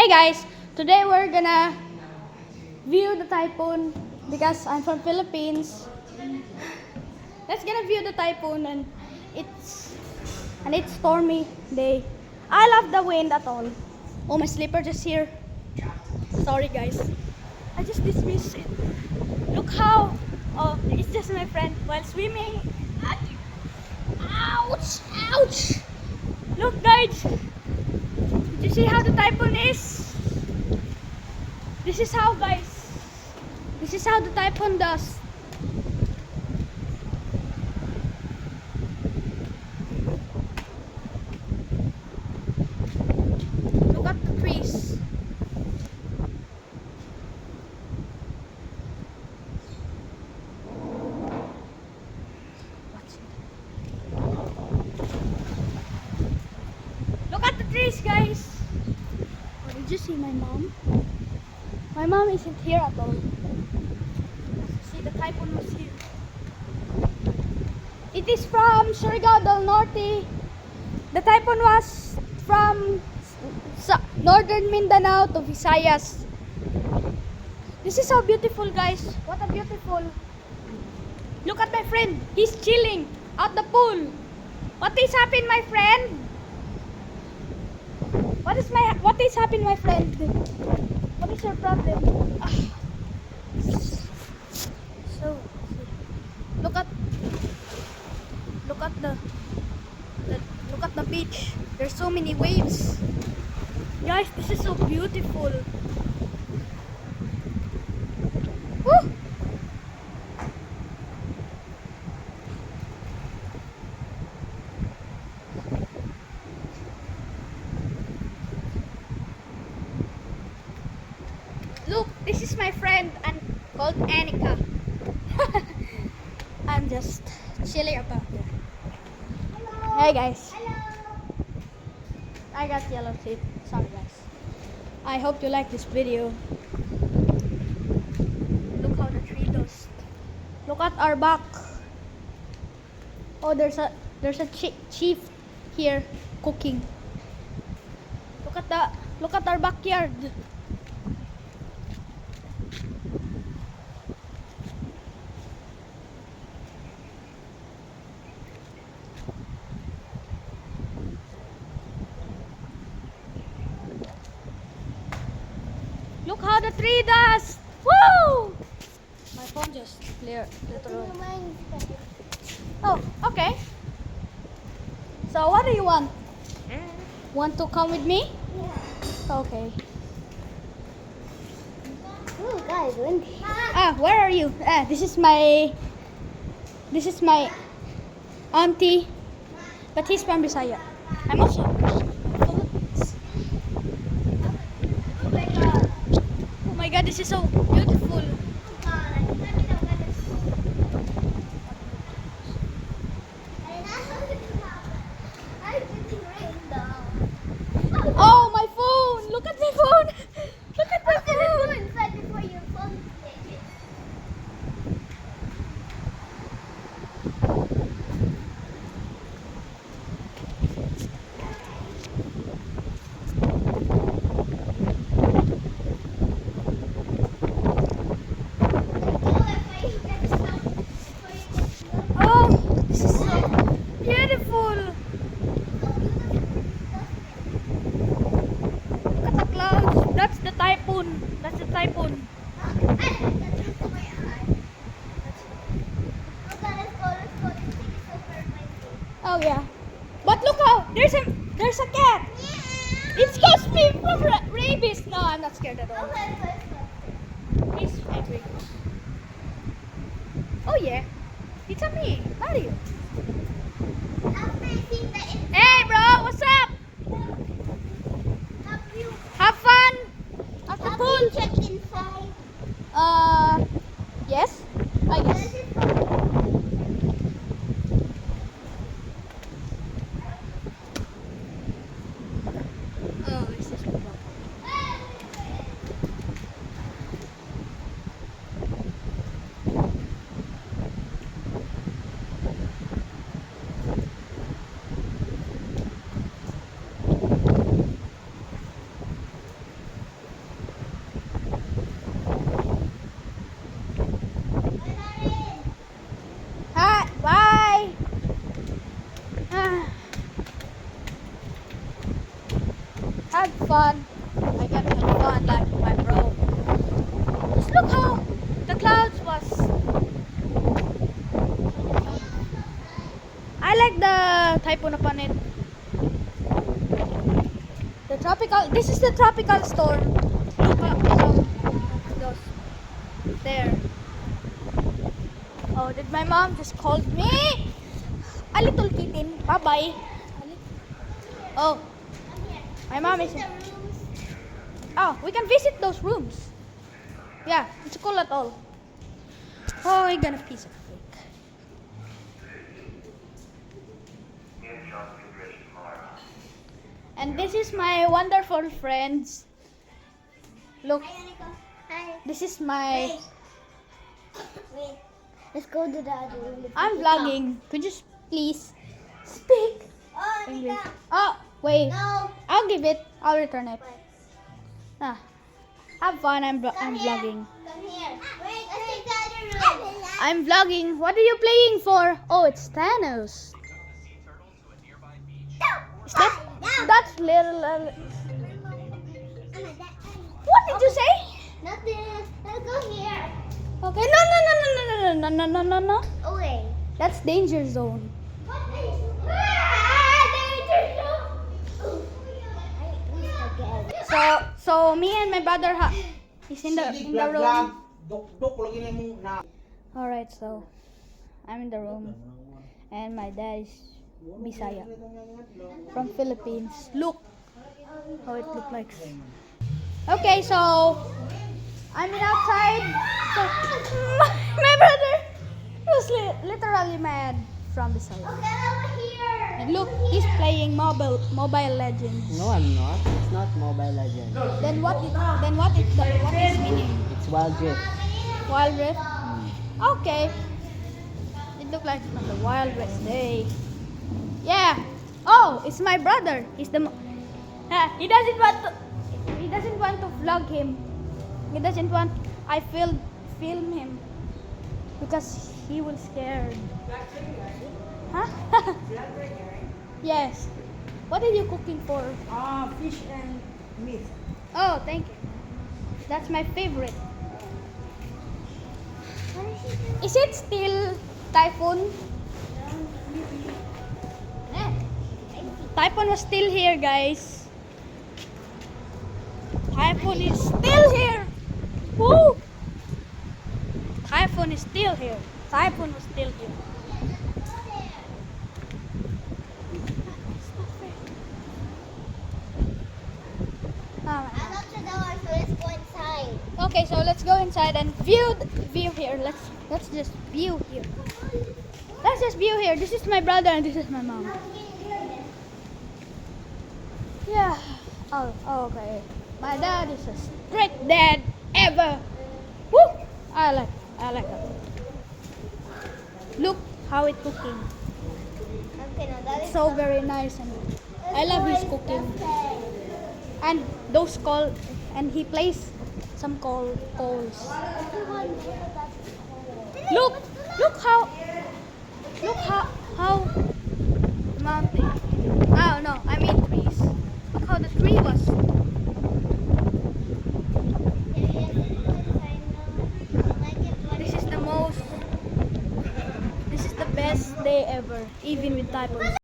Hey guys, today we're gonna view the typhoon because I'm from Philippines. Let's gonna view the typhoon and it's stormy day. I love the wind at all. Oh, my slipper just here. Sorry guys. I just dismissed it. Look how it's just my friend while swimming. Ouch! Ouch! Look guys! Did you see how the typhoon is? This is how guys. This is how the typhoon does. Look at the trees. Look at the trees guys. Oh, did you see my mom? My mom isn't here at all. See, the typhoon was here. It is from Surigao del Norte. The typhoon was from northern Mindanao to Visayas. This is so beautiful guys. What a beautiful. Look at my friend. He's chilling at the pool. What is happening, my friend? What is happening, my friend? What is your problem? So look at the beach. There's so many waves. Guys, this is so beautiful. Woo! Look, this is my friend called Annika. I'm just chilling about there. Hello. Hey guys. Hello. I got yellow teeth. Sorry guys. I hope you like this video. Look how the tree does. Look at our back. Oh, there's a chief here cooking. Look at our backyard. Look how the tree does! Woo! My phone just cleared. Oh, okay. So what do you want? Want to come with me? Yeah. Okay. Oh, guys, windy. Where are you? This is my auntie, but he's from Bisaya. I'm also. Oh my God, this is so beautiful. Oh, my phone! Look at my phone! Look at my phone! Oh, this is so beautiful! Look at the clouds. That's the typhoon. That's the typhoon. Oh yeah. But look how there's a cat. It scares me from rabies. No, I'm not scared at all. He's angry. Oh yeah. It's a me, Mario. Hey bro, what's up? Have fun at the pool. Check inside. Yes, I guess. Oh, this is cool. Have fun. I gotta have fun like my bro. Just look how the clouds was. I like the typhoon upon it. The tropical. This is the tropical storm. Look how those there. Oh, did my mom just called me? A little kitten. Bye bye. Oh, my mom is. Oh, we can visit those rooms. Yeah, it's cool at all. Oh, I got a piece of cake. And this is my wonderful friends. Look, Hi. this is my. Wait. Let's go to the other room. I'm vlogging. Could you please speak Oh, English? Nika. Oh, wait. No. I'll give it. I'll return it. Wait. Ah, have fun. I'm Come here. vlogging. Come here. Wait, let's take the other room. I'm vlogging. What are you playing for? Oh, it's Thanos. Is that's little. What did you say? Nothing. Let's go here. Okay. No. Away. That's danger zone. So me and my brother is in the room. Dok lagi na mo na. All right. So I'm in the room, and my dad is Bisaya from Philippines. Look how it looks like. Okay, so I'm outside. So my brother was literally mad from Bisaya. And look, he's playing Mobile Legends. No, I'm not. It's not Mobile Legends. Then what is meaning? It's Wild Rift. Wild Rift. Okay. It looked like it's not the Wild Rift day. Yeah. Oh, it's my brother. He's the. He doesn't want to. He doesn't want to vlog him. He doesn't want. I film him because he will scared. Huh? Yes. What are you cooking for? Fish and meat. Oh, thank you. That's my favorite. Is it still typhoon? Typhoon was still here, guys. Typhoon is still here. Woo! Typhoon is still here. Typhoon was still here. Unlock the door, so let's go inside. Okay, so let's go inside and view here. Let's just view here. Let's just view here. This is my brother and this is my mom. Yeah. Oh, okay. My dad is a strict dad ever. Woo! I like that. Look how it's cooking. Okay, now that is So very nice and I love his cooking. And those and he plays some calls. Look how mountain. Oh no, I mean trees. Look how the tree was. This is the best day ever, even with typhoons.